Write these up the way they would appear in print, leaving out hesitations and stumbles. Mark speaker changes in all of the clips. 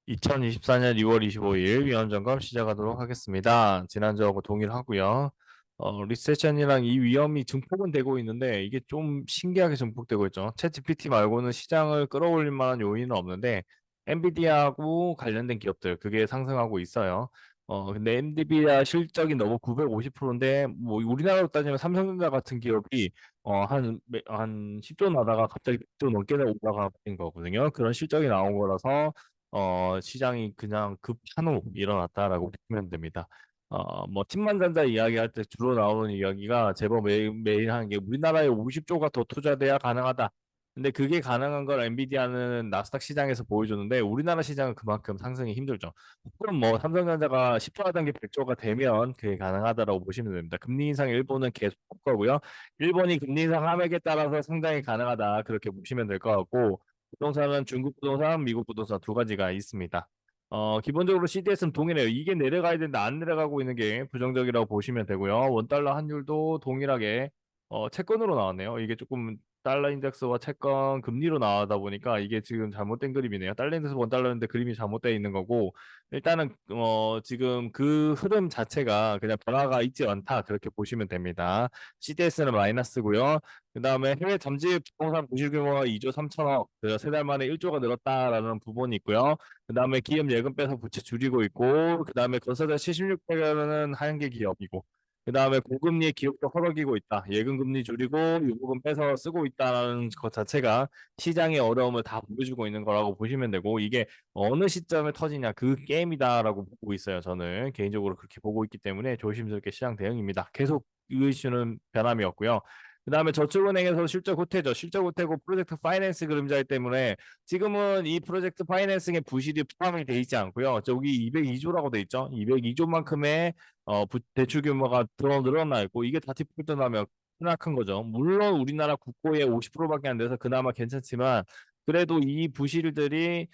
Speaker 1: 2024년 2월 25일 위원점검 시작하도록 하겠습니다. 지난주하고 동일하고요. 리세션이랑 이 위험이 증폭은 되고 있는데 이게 좀 신기하게 증폭되고 있죠. 챗GPT 말고는 시장을 끌어올릴 만한 요인은 없는데 엔비디아하고 관련된 기업들 그게 상승하고 있어요. 근데 엔비디아 실적이 너무 950%인데 뭐 우리나라로 따지면 삼성전자 같은 기업이 한 10조 나다가 갑자기 100조 넘게 올라가는 거거든요. 그런 실적이 나온 거라서 시장이 그냥 급판으로 일어났다라고 보시면 됩니다. 뭐 팀만전자 이야기할 때 주로 나오는 이야기가 제법 매일 하는 게 우리나라에 50조가 더 투자돼야 가능하다. 근데 그게 가능한 걸 엔비디아는 나스닥 시장에서 보여주는데 우리나라 시장은 그만큼 상승이 힘들죠. 그럼 뭐 삼성전자가 10조 하던 게 100조가 되면 그게 가능하다라고 보시면 됩니다. 금리 인상 일본은 계속 할 거고요. 일본이 금리 인상 함액에 따라서 상당히 가능하다. 그렇게 보시면 될 것 같고 부동산은 중국 부동산, 미국 부동산 두 가지가 있습니다. 기본적으로 CDS는 동일해요. 이게 내려가야 되는데 안 내려가고 있는 게 부정적이라고 보시면 되고요. 원달러 환율도 동일하게 채권으로 나왔네요. 이게 조금 달러 인덱스와 채권 금리로 나오다 보니까 이게 지금 잘못된 그림이네요. 달러 인덱스 원달러인데 그림이 잘못되어 있는 거고 일단은 지금 그 흐름 자체가 그냥 변화가 있지 않다 그렇게 보시면 됩니다. CDS는 마이너스고요. 그다음에 해외 잠재 부동산 부실 규모가 2조 3천억, 세 달 만에 1조가 늘었다라는 부분이 있고요. 그다음에 기업 예금 빼서 부채 줄이고 있고, 그다음에 거세대 76%는 하한계 기업이고, 그다음에 고금리의 기업도 허덕이고 있다. 예금 금리 줄이고 유보금 빼서 쓰고 있다는 것 자체가 시장의 어려움을 다 보여주고 있는 거라고 보시면 되고, 이게 어느 시점에 터지냐 그 게임이다라고 보고 있어요. 저는 개인적으로 그렇게 보고 있기 때문에 조심스럽게 시장 대응입니다. 계속 이 이슈는 변함이 없고요. 그다음에 저축은행에서 실적 후퇴죠. 실적 후퇴고 프로젝트 파이낸스 그림자이기 때문에 지금은 이 프로젝트 파이낸싱에 부실이 포함이 돼 있지 않고요. 저기 202조라고 돼 있죠. 202조만큼의 대출 규모가 더 늘어나 있고 이게 다 디폴트 나면 크나큰 거죠. 물론 우리나라 국고의 50%밖에 안 돼서 그나마 괜찮지만 그래도 이 부실들이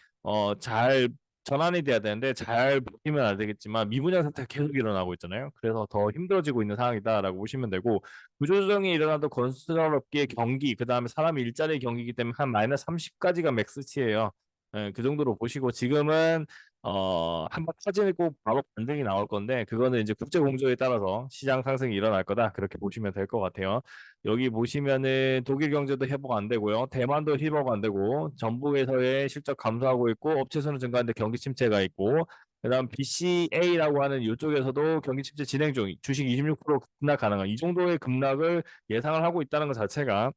Speaker 1: 잘 전환이 돼야 되는데 잘 버티면 안 되겠지만 미분양 상태가 계속 일어나고 있잖아요. 그래서 더 힘들어지고 있는 상황이다라고 보시면 되고 구조조정이 일어나도 건설업계의 경기, 그 다음에 사람 일자리 경기이기 때문에 한 마이너스 30까지가 맥스치예요. 예, 그 정도로 보시고 지금은 한번 터지고 바로 반등이 나올 건데 그거는 이제 국제 공조에 따라서 시장 상승이 일어날 거다 그렇게 보시면 될 것 같아요. 여기 보시면은 독일 경제도 회복 안 되고요. 대만도 회복 안 되고 전북에서의 실적 감소하고 있고 업체 수는 증가하는데 경기 침체가 있고 그다음 BCA라고 하는 이쪽에서도 경기 침체 진행 중 주식 26% 급락 가능한 이 정도의 급락을 예상을 하고 있다는 것 자체가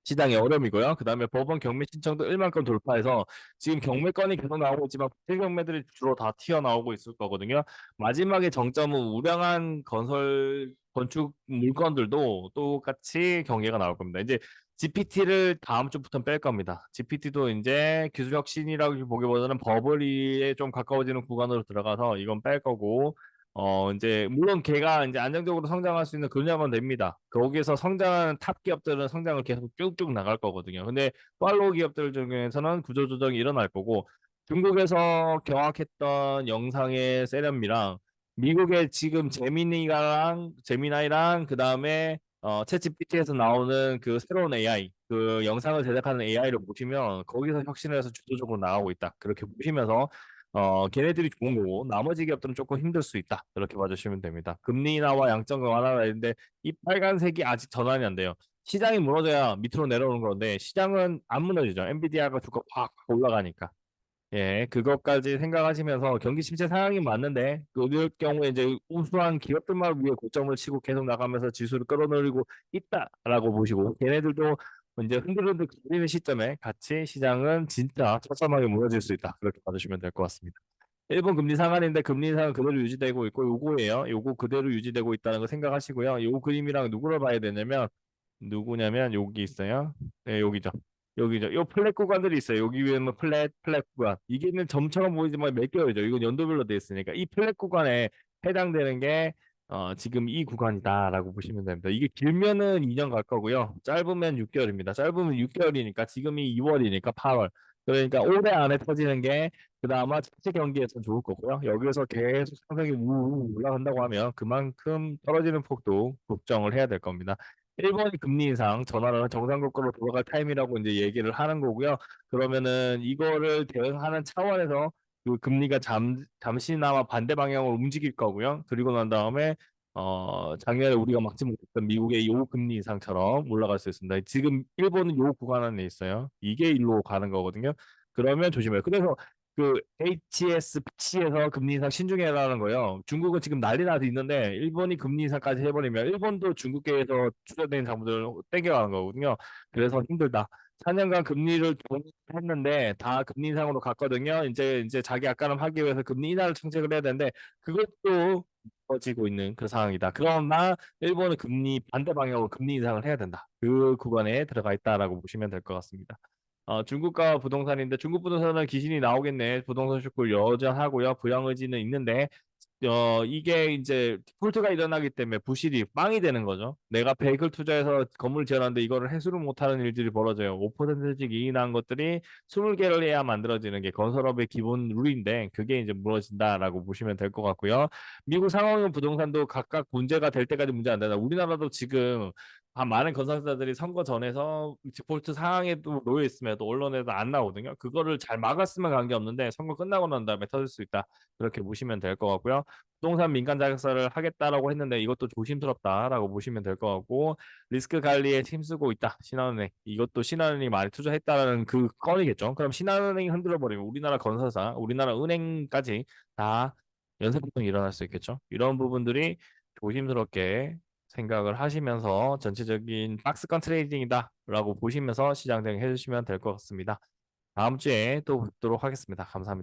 Speaker 1: 시장의 어려움이고요. 그다음에 법원 경매 신청도 1만 건 돌파해서 지금 경매건이 계속 나오고 있지만 실경매들이 주로 다 튀어나오고 있을 거거든요. 마지막에 정점은 우량한 건설 건축 물건들도 똑같이 경계가 나올 겁니다. 이제 GPT를 다음 주부터 뺄 겁니다. GPT도 이제 기술 혁신이라고 보기보다는 버블리에 좀 가까워지는 구간으로 들어가서 이건 뺄 거고 이제 물론 걔가 이제 안정적으로 성장할 수 있는 근육은 됩니다. 거기에서 성장하는 탑 기업들은 성장을 계속 쭉쭉 나갈 거거든요. 근데 팔로우 기업들 중에서는 구조조정이 일어날 거고 중국에서 경악했던 영상의 세련미랑 미국의 지금 제미나이랑 그다음에 챗GPT에서 나오는 그 새로운 AI 그 영상을 제작하는 AI를 보시면 거기서 혁신을 해서 주도적으로 나가고 있다. 그렇게 보시면서 걔네들이 좋은 거고 나머지 기업들은 조금 힘들 수 있다. 그렇게 봐주시면 됩니다. 금리 인하와 양적 완화가 있는데 이 빨간색이 아직 전환이 안 돼요. 시장이 무너져야 밑으로 내려오는 건데 시장은 안 무너지죠. 엔비디아가 주가 확 올라가니까. 예, 그것까지 생각하시면서 경기 침체 상황이 맞는데 그럴 경우에 이제 우수한 기업들만 위해 고점을 치고 계속 나가면서 지수를 끌어들이고 있다라고 보시고 걔네들도 이제 흔들흔들 거리는 시점에 같이 시장은 진짜 처참하게 무너질 수 있다. 그렇게 봐주시면 될 것 같습니다. 일본 금리 상한인데 금리 인상은 그대로 유지되고 있고 요거예요. 요거 그대로 유지되고 있다는 거 생각하시고요. 요 그림이랑 누구를 봐야 되냐면 누구냐면 여기 있어요. 네, 여기죠. 여기죠. 요 플랫 구간들이 있어요. 여기 위에는 플랫 구간. 이게는 점처럼 보이지만 몇 개월이죠. 이건 연도별로 돼 있으니까 이 플랫 구간에 해당되는 게 지금 이 구간이다라고 보시면 됩니다. 이게 길면은 2년 갈 거고요. 짧으면 6개월입니다. 짧으면 6개월이니까 지금이 2월이니까 8월. 그러니까 올해 안에 터지는 게 그나마 자체 경기에서 좋을 거고요. 여기에서 계속 상승이 우우 올라간다고 하면 그만큼 떨어지는 폭도 걱정을 해야 될 겁니다. 일본이 금리 인상 전환을 정상국가로 돌아갈 타임이라고 이제 얘기를 하는 거고요. 그러면은 이거를 대응하는 차원에서 그 금리가 잠시나마 반대 방향으로 움직일 거고요. 그리고 난 다음에 작년에 우리가 막지 못했던 미국의 요 금리 이상처럼 올라갈 수 있습니다. 지금 일본은 요 구간 안에 있어요. 이게 일로 가는 거거든요. 그러면 조심해요. 그래서 그 HSBC에서 금리 인상 신중해라는 거예요. 중국은 지금 난리 나서 있는데 일본이 금리 인상까지 해버리면 일본도 중국계에서 투자된 자본을 땡겨가는 거거든요. 그래서 힘들다. 4년간 금리를 했는데 다 금리 인상으로 갔거든요. 이제 자기 앞가름 하기 위해서 금리 인하를 정책을 해야 되는데 그것도 퍼지고 있는 그 상황이다. 그러나 일본은 금리 반대 방향으로 금리 인상을 해야 된다. 그 구간에 들어가 있다라고 보시면 될 것 같습니다. 중국과 부동산인데 중국 부동산은 기신이 나오겠네. 부동산 쇼크 여전하고요. 부양 의지는 있는데 이게 이제 디폴트가 일어나기 때문에 부실이 빵이 되는 거죠. 내가 100을 투자해서 건물 지어놨는데 이거를 회수를 못하는 일들이 벌어져요. 5%씩 이익 난 것들이 20개를 해야 만들어지는 게 건설업의 기본 룰인데 그게 이제 무너진다라고 보시면 될 것 같고요. 미국 상황은 부동산도 각각 문제가 될 때까지 문제 안 된다. 우리나라도 지금 많은 건설사들이 선거 전에서 디폴트 상황에도 놓여 있음에도 언론에도 안 나오거든요. 그거를 잘 막았으면 관계없는데 선거 끝나고 난 다음에 터질 수 있다. 그렇게 보시면 될 것 같고요. 부동산 민간 자격사를 하겠다라고 했는데 이것도 조심스럽다라고 보시면 될 것 같고 리스크 관리에 힘쓰고 있다. 신한은행 이것도 신한은행이 많이 투자했다는 그 건이겠죠. 그럼 신한은행이 흔들어 버리면 우리나라 건설사, 우리나라 은행까지 다 연쇄폭등이 일어날 수 있겠죠. 이런 부분들이 조심스럽게 생각을 하시면서 전체적인 박스권 트레이딩이다라고 보시면서 시장 대응해 주시면 될 것 같습니다. 다음 주에 또 뵙도록 하겠습니다. 감사합니다.